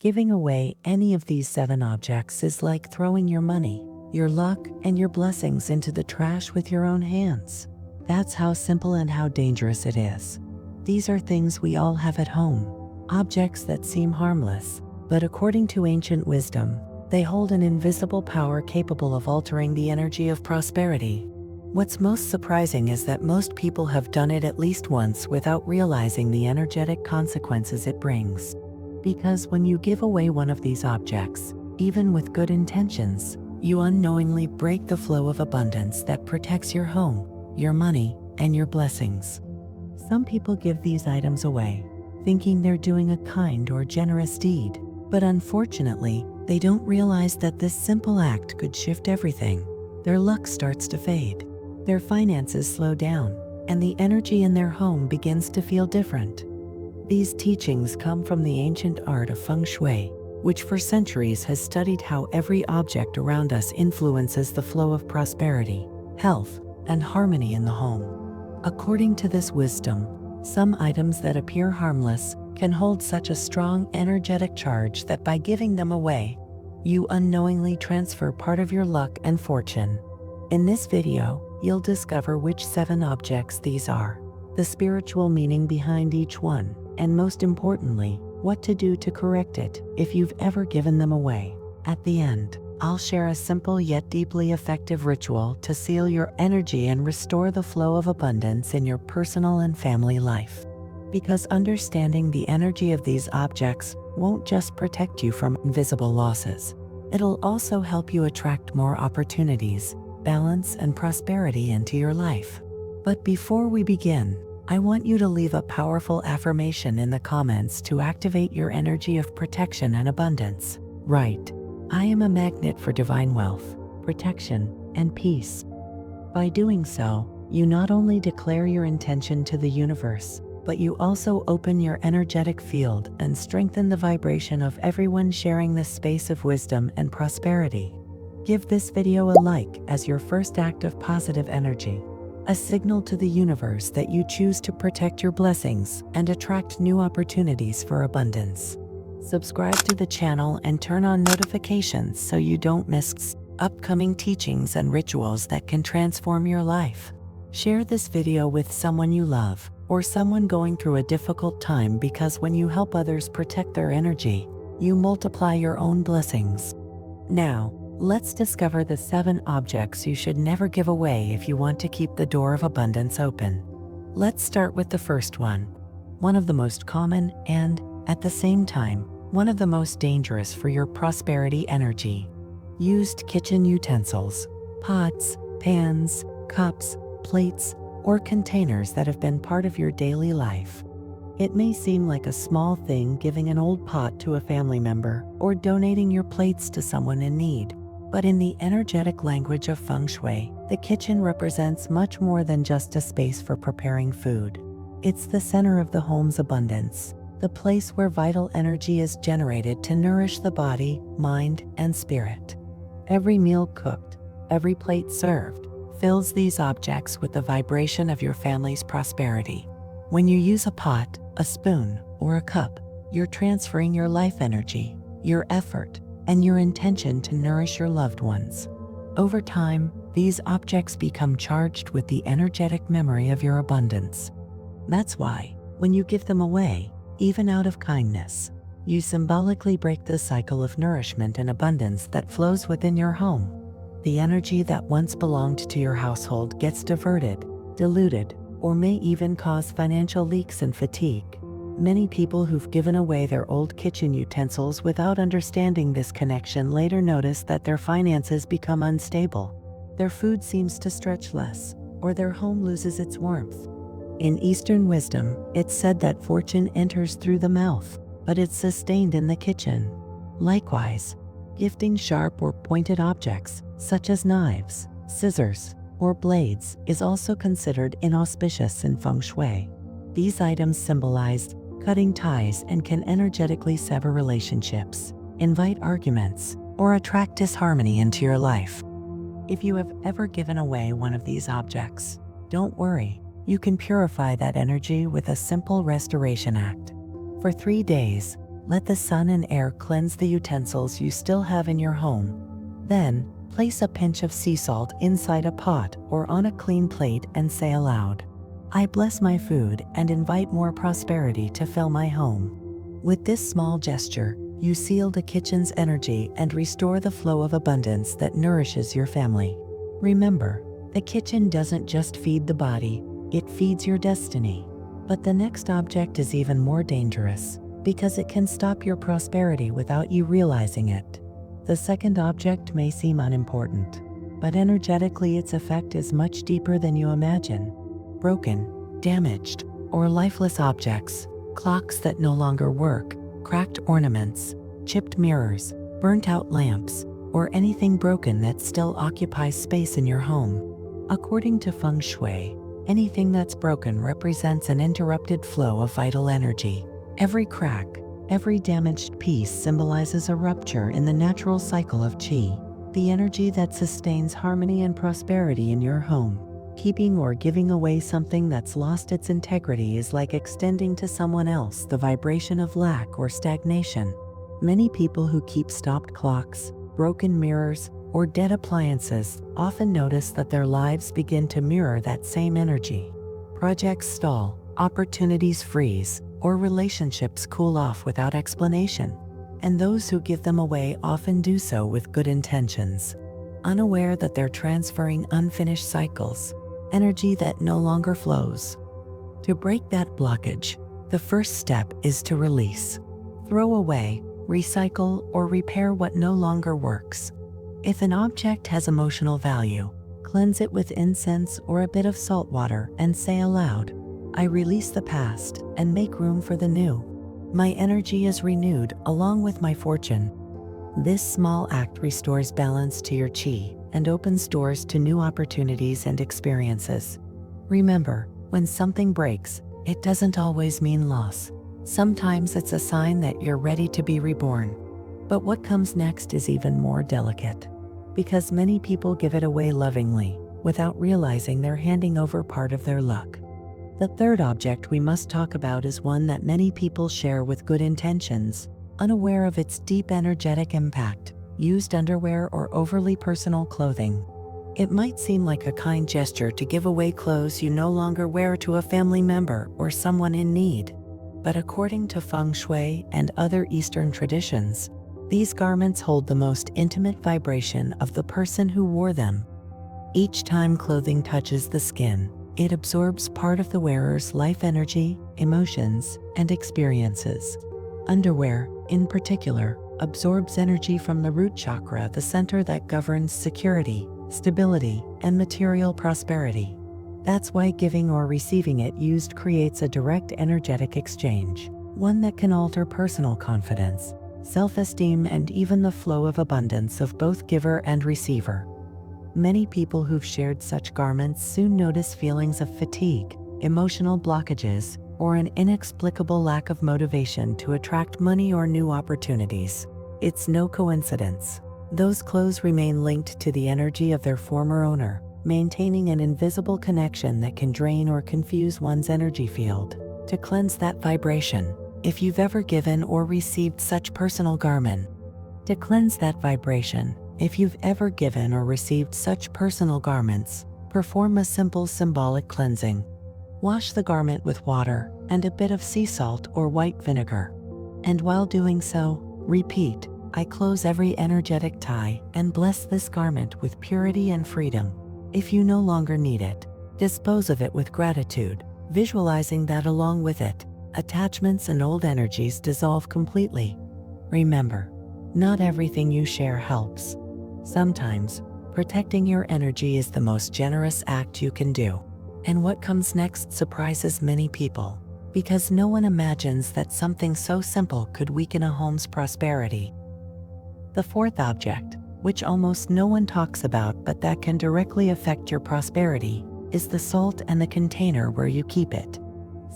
Giving away any of these 7 objects is like throwing your money, your luck, and your blessings into the trash with your own hands. That's how simple and how dangerous it is. These are things we all have at home, objects that seem harmless, but according to ancient wisdom, they hold an invisible power capable of altering the energy of prosperity. What's most surprising is that most people have done it at least once without realizing the energetic consequences it brings. Because when you give away one of these objects, even with good intentions, you unknowingly break the flow of abundance that protects your home, your money, and your blessings. Some people give these items away, thinking they're doing a kind or generous deed, but unfortunately, they don't realize that this simple act could shift everything. Their luck starts to fade, their finances slow down, and the energy in their home begins to feel different. These teachings come from the ancient art of Feng Shui, which for centuries has studied how every object around us influences the flow of prosperity, health, and harmony in the home. According to this wisdom, some items that appear harmless can hold such a strong energetic charge that by giving them away, you unknowingly transfer part of your luck and fortune. In this video, you'll discover which 7 objects these are, the spiritual meaning behind each one, and most importantly, what to do to correct it if you've ever given them away. At the end, I'll share a simple yet deeply effective ritual to seal your energy and restore the flow of abundance in your personal and family life. Because understanding the energy of these objects won't just protect you from invisible losses, it'll also help you attract more opportunities, balance, and prosperity into your life. But before we begin, I want you to leave a powerful affirmation in the comments to activate your energy of protection and abundance. Write, "I am a magnet for divine wealth, protection, and peace." By doing so, you not only declare your intention to the universe, but you also open your energetic field and strengthen the vibration of everyone sharing this space of wisdom and prosperity. Give this video a like as your first act of positive energy, a signal to the universe that you choose to protect your blessings and attract new opportunities for abundance. Subscribe to the channel and turn on notifications so you don't miss upcoming teachings and rituals that can transform your life. Share this video with someone you love or someone going through a difficult time, because when you help others protect their energy, you multiply your own blessings. Now, let's discover the 7 objects you should never give away if you want to keep the door of abundance open. Let's start with the first one of the most common and, at the same time, one of the most dangerous for your prosperity energy. Used kitchen utensils, pots, pans, cups, plates, or containers that have been part of your daily life. It may seem like a small thing giving an old pot to a family member or donating your plates to someone in need. But in the energetic language of Feng Shui, the kitchen represents much more than just a space for preparing food. It's the center of the home's abundance, the place where vital energy is generated to nourish the body, mind, and spirit. Every meal cooked, every plate served, fills these objects with the vibration of your family's prosperity. When you use a pot, a spoon, or a cup, you're transferring your life energy, your effort, and your intention to nourish your loved ones. Over time, these objects become charged with the energetic memory of your abundance. That's why, when you give them away, even out of kindness, you symbolically break the cycle of nourishment and abundance that flows within your home. The energy that once belonged to your household gets diverted, diluted, or may even cause financial leaks and fatigue. Many people who've given away their old kitchen utensils without understanding this connection later notice that their finances become unstable, their food seems to stretch less, or their home loses its warmth. In Eastern wisdom, it's said that fortune enters through the mouth, but it's sustained in the kitchen. Likewise, gifting sharp or pointed objects, such as knives, scissors, or blades, is also considered inauspicious in Feng Shui. These items symbolize cutting ties and can energetically sever relationships, invite arguments, or attract disharmony into your life. If you have ever given away one of these objects, don't worry. You can purify that energy with a simple restoration act. For 3 days, Let the sun and air cleanse the utensils you still have in your home. Then, place a pinch of sea salt inside a pot or on a clean plate and say aloud, "I bless my food and invite more prosperity to fill my home." With this small gesture, you seal the kitchen's energy and restore the flow of abundance that nourishes your family. Remember, the kitchen doesn't just feed the body, it feeds your destiny. But the next object is even more dangerous, because it can stop your prosperity without you realizing it. The second object may seem unimportant, but energetically its effect is much deeper than you imagine. Broken, damaged, or lifeless objects, clocks that no longer work, cracked ornaments, chipped mirrors, burnt-out lamps, or anything broken that still occupies space in your home. According to Feng Shui, anything that's broken represents an interrupted flow of vital energy. Every crack, every damaged piece symbolizes a rupture in the natural cycle of qi, the energy that sustains harmony and prosperity in your home. Keeping or giving away something that's lost its integrity is like extending to someone else the vibration of lack or stagnation. Many people who keep stopped clocks, broken mirrors, or dead appliances often notice that their lives begin to mirror that same energy. Projects stall, opportunities freeze, or relationships cool off without explanation. And those who give them away often do so with good intentions, unaware that they're transferring unfinished cycles, energy that no longer flows. To break that blockage, the first step is to release. Throw away, recycle, or repair what no longer works. If an object has emotional value, cleanse it with incense or a bit of salt water and say aloud, "I release the past and make room for the new. My energy is renewed along with my fortune." This small act restores balance to your qi and opens doors to new opportunities and experiences. Remember, when something breaks, it doesn't always mean loss. Sometimes it's a sign that you're ready to be reborn. But what comes next is even more delicate, because many people give it away lovingly, without realizing they're handing over part of their luck. The third object we must talk about is one that many people share with good intentions, unaware of its deep energetic impact: used underwear or overly personal clothing. It might seem like a kind gesture to give away clothes you no longer wear to a family member or someone in need. But according to Feng Shui and other Eastern traditions, these garments hold the most intimate vibration of the person who wore them. Each time clothing touches the skin, it absorbs part of the wearer's life energy, emotions, and experiences. Underwear, in particular, absorbs energy from the root chakra, the center that governs security, stability, and material prosperity. That's why giving or receiving it used creates a direct energetic exchange, one that can alter personal confidence, self-esteem, and even the flow of abundance of both giver and receiver. Many people who've shared such garments soon notice feelings of fatigue, emotional blockages, or an inexplicable lack of motivation to attract money or new opportunities. It's no coincidence. Those clothes remain linked to the energy of their former owner, maintaining an invisible connection that can drain or confuse one's energy field. To cleanse that vibration, if you've ever given or received such personal garment, to cleanse that vibration, if you've ever given or received such personal garments, perform a simple symbolic cleansing. Wash the garment with water and a bit of sea salt or white vinegar. And while doing so, repeat, "I close every energetic tie and bless this garment with purity and freedom." If you no longer need it, dispose of it with gratitude, visualizing that along with it, attachments and old energies dissolve completely. Remember, not everything you share helps. Sometimes, protecting your energy is the most generous act you can do. And what comes next surprises many people, because no one imagines that something so simple could weaken a home's prosperity. The fourth object, which almost no one talks about but that can directly affect your prosperity, is the salt and the container where you keep it.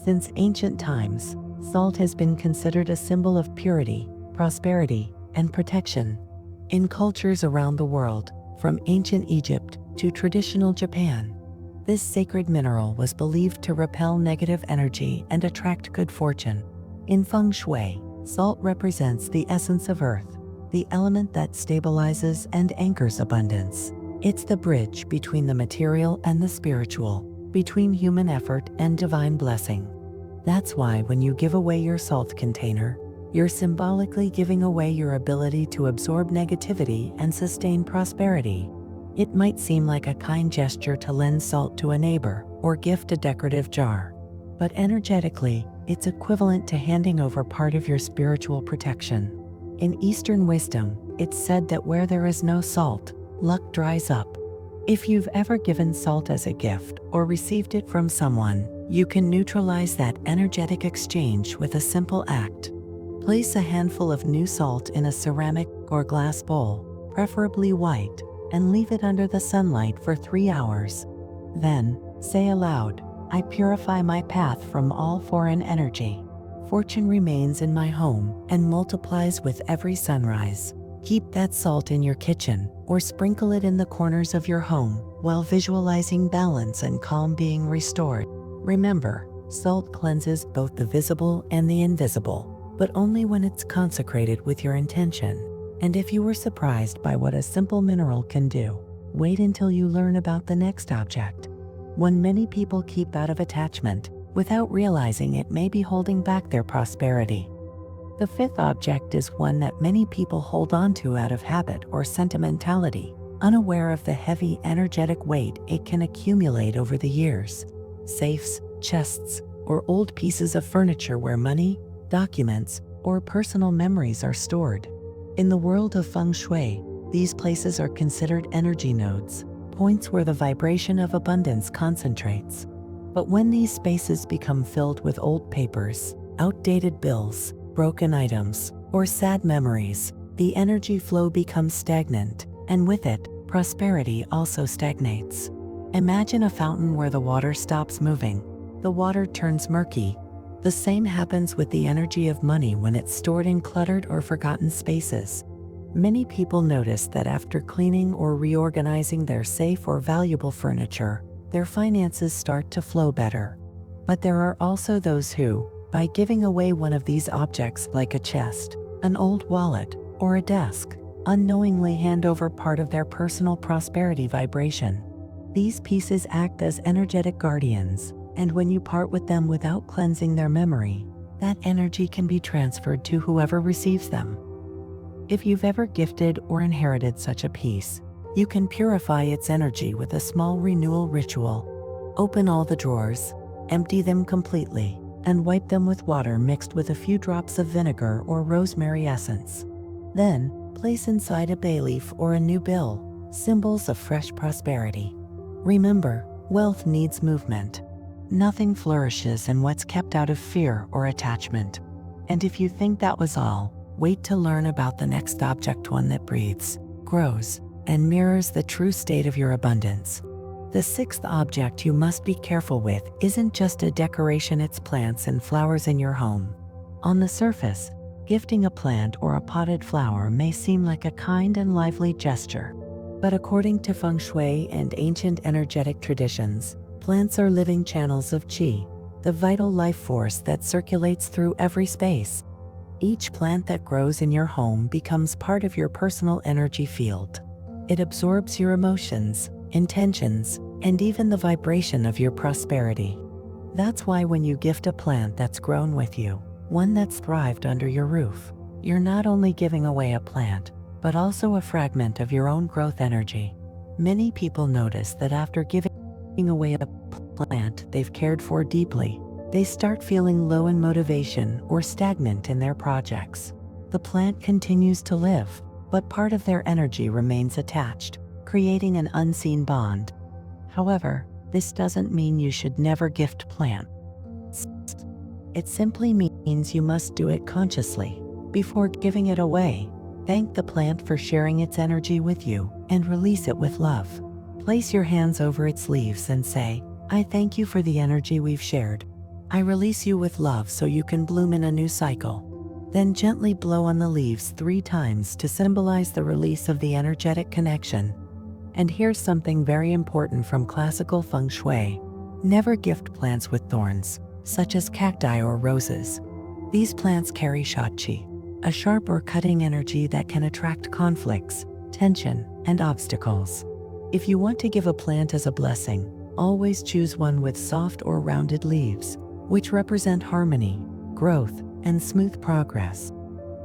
Since ancient times, salt has been considered a symbol of purity, prosperity, and protection. In cultures around the world, from ancient Egypt to traditional Japan, this sacred mineral was believed to repel negative energy and attract good fortune. In Feng Shui, Salt represents the essence of earth, the element that stabilizes and anchors abundance. It's the bridge between the material and the spiritual, between human effort and divine blessing. That's why when you give away your salt container, you're symbolically giving away your ability to absorb negativity and sustain prosperity. It might seem like a kind gesture to lend salt to a neighbor or gift a decorative jar, but energetically, it's equivalent to handing over part of your spiritual protection. In Eastern wisdom, it's said that where there is no salt, luck dries up. If you've ever given salt as a gift or received it from someone, you can neutralize that energetic exchange with a simple act. Place a handful of new salt in a ceramic or glass bowl, preferably white, and leave it under the sunlight for 3 hours. Then, say aloud, "I purify my path from all foreign energy. Fortune remains in my home and multiplies with every sunrise." Keep that salt in your kitchen or sprinkle it in the corners of your home while visualizing balance and calm being restored. Remember, salt cleanses both the visible and the invisible, but only when it's consecrated with your intention. And if you were surprised by what a simple mineral can do, wait until you learn about the next object. One many people keep out of attachment, without realizing it may be holding back their prosperity. The fifth object is one that many people hold on to out of habit or sentimentality, unaware of the heavy energetic weight it can accumulate over the years. Safes, chests, or old pieces of furniture where money, documents, or personal memories are stored. In the world of Feng Shui, these places are considered energy nodes, points where the vibration of abundance concentrates. But when these spaces become filled with old papers, outdated bills, broken items, or sad memories, the energy flow becomes stagnant, and with it, prosperity also stagnates. Imagine a fountain where the water stops moving. The water turns murky. The same happens with the energy of money when it's stored in cluttered or forgotten spaces. Many people notice that after cleaning or reorganizing their safe or valuable furniture, their finances start to flow better. But there are also those who, by giving away one of these objects like a chest, an old wallet, or a desk, unknowingly hand over part of their personal prosperity vibration. These pieces act as energetic guardians, and when you part with them without cleansing their memory, that energy can be transferred to whoever receives them. If you've ever gifted or inherited such a piece, you can purify its energy with a small renewal ritual. Open all the drawers, empty them completely, and wipe them with water mixed with a few drops of vinegar or rosemary essence. Then, place inside a bay leaf or a new bill, symbols of fresh prosperity. Remember, wealth needs movement. Nothing flourishes in what's kept out of fear or attachment. And if you think that was all, wait to learn about the next object, one that breathes, grows, and mirrors the true state of your abundance. The sixth object you must be careful with isn't just a decoration, it's plants and flowers in your home. On the surface, gifting a plant or a potted flower may seem like a kind and lively gesture. But according to Feng Shui and ancient energetic traditions, plants are living channels of qi, the vital life force that circulates through every space. Each plant that grows in your home becomes part of your personal energy field. It absorbs your emotions, intentions, and even the vibration of your prosperity. That's why when you gift a plant that's grown with you, one that's thrived under your roof, you're not only giving away a plant, but also a fragment of your own growth energy. Many people notice that after giving away a plant they've cared for deeply, they start feeling low in motivation or stagnant in their projects. The plant continues to live, but part of their energy remains attached, creating an unseen bond. However, this doesn't mean you should never gift plants. It simply means you must do it consciously. Before giving it away, thank the plant for sharing its energy with you and release it with love. Place your hands over its leaves and say, "I thank you for the energy we've shared. I release you with love so you can bloom in a new cycle." Then gently blow on the leaves 3 times to symbolize the release of the energetic connection. And here's something very important from classical Feng Shui. Never gift plants with thorns, such as cacti or roses. These plants carry shachi, a sharp or cutting energy that can attract conflicts, tension, and obstacles. If you want to give a plant as a blessing, always choose one with soft or rounded leaves, which represent harmony, growth, and smooth progress.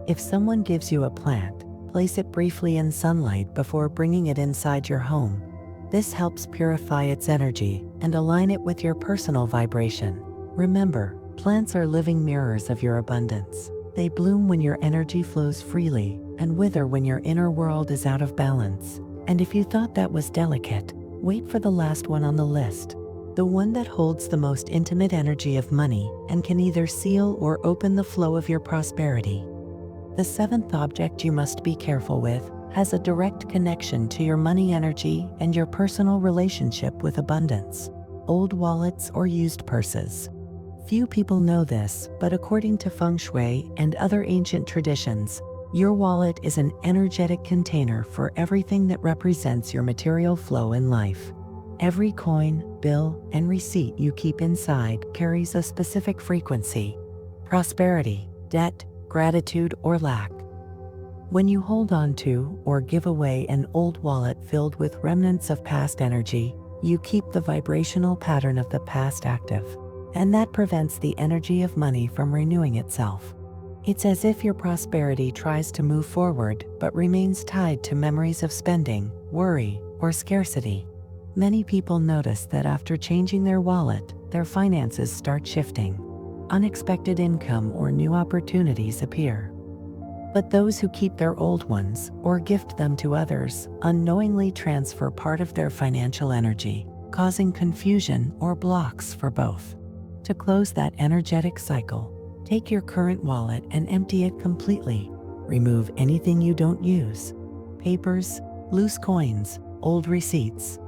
If someone gives you a plant, place it briefly in sunlight before bringing it inside your home. This helps purify its energy and align it with your personal vibration. Remember, plants are living mirrors of your abundance. They bloom when your energy flows freely and wither when your inner world is out of balance. And if you thought that was delicate, wait for the last one on the list. The one that holds the most intimate energy of money and can either seal or open the flow of your prosperity. The seventh object you must be careful with has a direct connection to your money energy and your personal relationship with abundance: old wallets or used purses. Few people know this, but according to Feng Shui and other ancient traditions, your wallet is an energetic container for everything that represents your material flow in life. Every coin, bill, and receipt you keep inside carries a specific frequency: prosperity, debt, gratitude, or lack. When you hold on to or give away an old wallet filled with remnants of past energy, you keep the vibrational pattern of the past active, and that prevents the energy of money from renewing itself. It's as if your prosperity tries to move forward but remains tied to memories of spending, worry, or scarcity. Many people notice that after changing their wallet, their finances start shifting. Unexpected income or new opportunities appear. But those who keep their old ones or gift them to others unknowingly transfer part of their financial energy, causing confusion or blocks for both. To close that energetic cycle, take your current wallet and empty it completely. Remove anything you don't use: papers, loose coins, old receipts.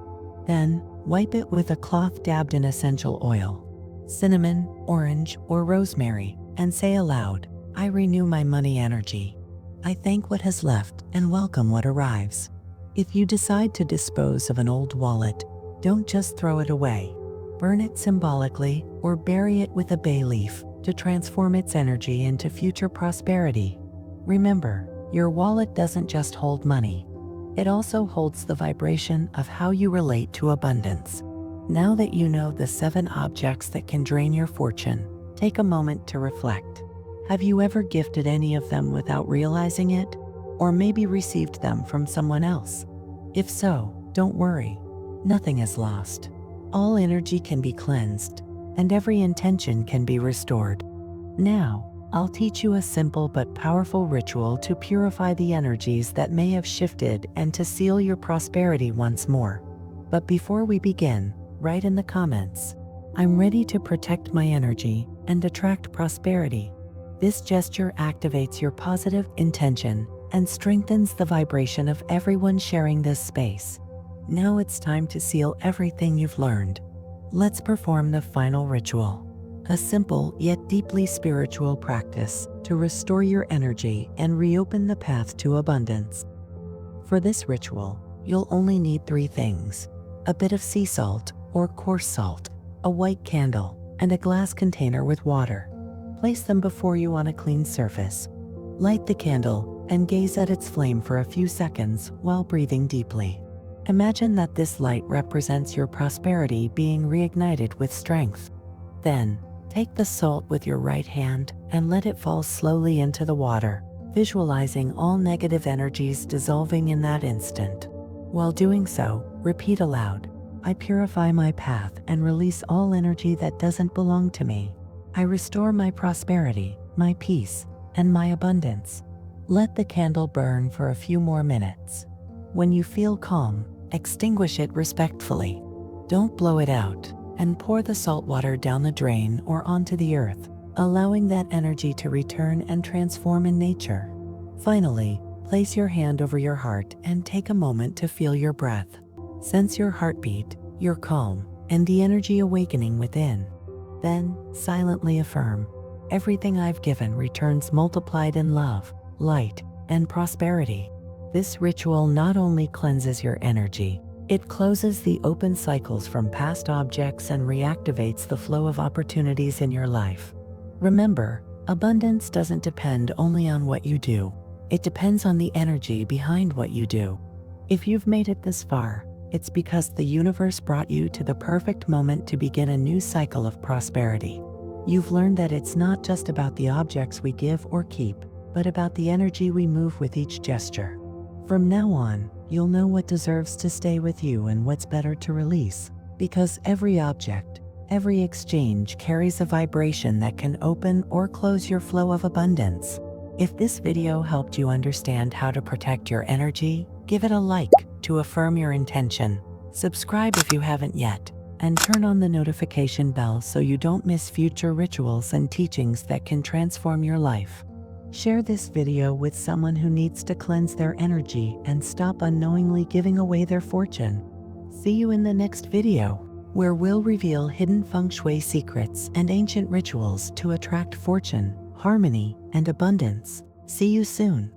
Then, wipe it with a cloth dabbed in essential oil, cinnamon, orange, or rosemary, and say aloud, "I renew my money energy. I thank what has left and welcome what arrives." If you decide to dispose of an old wallet, don't just throw it away. Burn it symbolically or bury it with a bay leaf to transform its energy into future prosperity. Remember, your wallet doesn't just hold money. It also holds the vibration of how you relate to abundance. Now that you know the 7 objects that can drain your fortune, take a moment to reflect. Have you ever gifted any of them without realizing it? Or maybe received them from someone else? If so, don't worry. Nothing is lost. All energy can be cleansed, and every intention can be restored. Now, I'll teach you a simple but powerful ritual to purify the energies that may have shifted and to seal your prosperity once more. But before we begin, write in the comments, "I'm ready to protect my energy and attract prosperity." This gesture activates your positive intention and strengthens the vibration of everyone sharing this space. Now it's time to seal everything you've learned. Let's perform the final ritual. A simple yet deeply spiritual practice to restore your energy and reopen the path to abundance. For this ritual, you'll only need 3 things: a bit of sea salt or coarse salt, a white candle, and a glass container with water. Place them before you on a clean surface. Light the candle and gaze at its flame for a few seconds while breathing deeply. Imagine that this light represents your prosperity being reignited with strength. Then, take the salt with your right hand and let it fall slowly into the water, visualizing all negative energies dissolving in that instant. While doing so, repeat aloud, "I purify my path and release all energy that doesn't belong to me. I restore my prosperity, my peace, and my abundance." Let the candle burn for a few more minutes. When you feel calm, extinguish it respectfully. Don't blow it out, and pour the salt water down the drain or onto the earth, allowing that energy to return and transform in nature. Finally, place your hand over your heart and take a moment to feel your breath. Sense your heartbeat, your calm, and the energy awakening within. Then, silently affirm, "Everything I've given returns multiplied in love, light, and prosperity." This ritual not only cleanses your energy, it closes the open cycles from past objects and reactivates the flow of opportunities in your life. Remember, Abundance doesn't depend only on what you do. It depends on the energy behind what you do. If you've made it this far, it's because the universe brought you to the perfect moment to begin a new cycle of prosperity. You've learned that it's not just about the objects we give or keep, but about the energy we move with each gesture. From now on, you'll know what deserves to stay with you and what's better to release, because every object, every exchange carries a vibration that can open or close your flow of abundance. If this video helped you understand how to protect your energy, give it a like to affirm your intention. Subscribe if you haven't yet, and turn on the notification bell so you don't miss future rituals and teachings that can transform your life. Share this video with someone who needs to cleanse their energy and stop unknowingly giving away their fortune. See you in the next video, where we'll reveal hidden feng shui secrets and ancient rituals to attract fortune, harmony, and abundance. See you soon.